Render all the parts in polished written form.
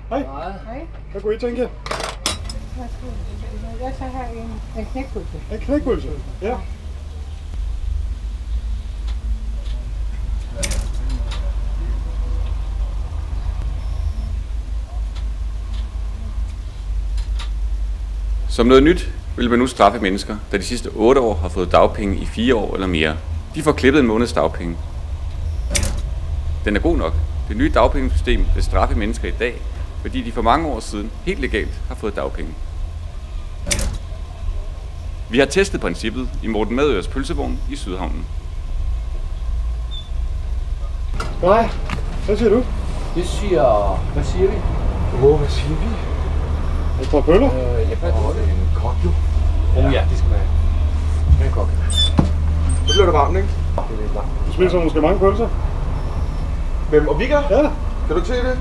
Hej. Hej. Hvad kunne I tænke? Jeg tager her en knækpølse. En knækpølse? Ja. Som noget nyt vil man nu straffe mennesker, der de sidste 8 år har fået dagpenge i 4 år eller mere. De får klippet en måneds dagpenge. Den er god nok. Det nye dagpengesystem vil straffe mennesker i dag, fordi de for mange år siden helt legalt har fået dagpenge. Vi har testet princippet i Morten Madøres pølsevogn i Sydhavnen. Nej, hvad siger du? Det siger... Hvad siger vi? Hvad siger vi? Et par pøller? En kok, jo. Ja, det skal man have. En kok. Så bliver det varmt, ikke? Det er lidt varmt. Du spiser måske mange pølser? Hvem? Og Vigga? Ja. Kan du ikke se det?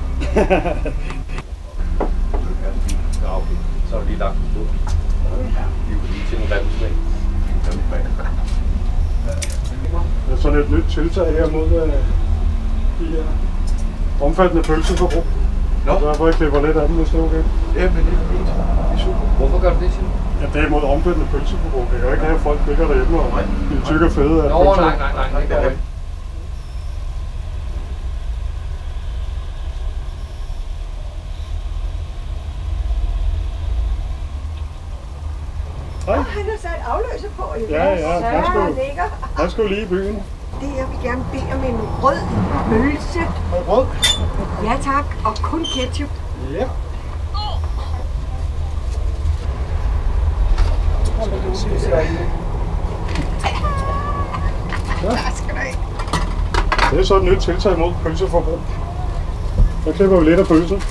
Ja, okay. Så er det lige lagt på stå. Vi er jo lige til en rettesmag. Der er sådan et nyt tiltag her mod de her omfattende pølseforbrug. Nå. Derfor jeg klipper lidt af dem, hvis det er okay. Ja, men det er fint. Det er super. Hvorfor gør du det, Tine? Ja, det er mod omfattende pølseforbrug. Det kan jo ikke have, at folk ligger derhjemme og bliver tykke og fede af pølser. Nej, det går ikke. Hej. Han har sat afløser på. Ja, lækker. han skulle lige i byen. Det jeg vil gerne bede om en rød pølse. Og rød. Ja tak, og kun ketchup. Ja. Det er så et nyt tiltag mod pølseforbrug. Der klipper vi lidt af pølse.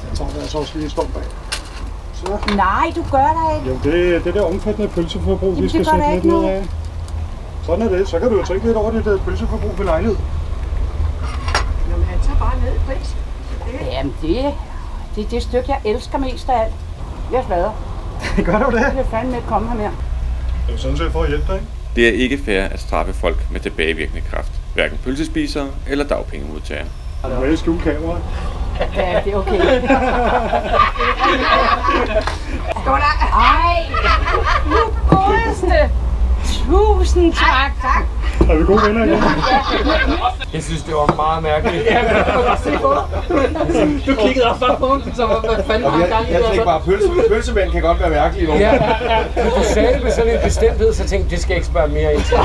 Den tager vi altså også lige en stump af. Så. Nej, du gør der ikke. Jo, det er det omfattende pølseforbrug, vi Jamen, skal det gør sætte der lidt ikke ned af. Sådan er det. Så kan du jo tænke lidt over dit pølseforbrug ved lejlighed. Jamen han tager bare ned i pris. Jamen, det er det stykke, jeg elsker mest af alt. Jeg slader. Gør du det? Jeg vil fandme ikke komme her mere. Det er jo sådan set for at hjælpe dig, ikke? Det er ikke fair at straffe folk med tilbagevirkende kraft. Hverken pølsespisere eller dagpengemodtagere. Du er i skjule kameraet. Ja, det er okay. Står der? Ej, nu godeste. Tusind tak. Er vi gode venner igen? Jeg synes, det var meget mærkeligt. Du kiggede også bare på mig, så hvad fanden har gang i Jeg tænkte bare, pølsemænd kan godt være mærkelige. Ja, men du sagde det med sådan en bestemthed, så tænkte jeg, det skal jeg ikke spørge mere ind til.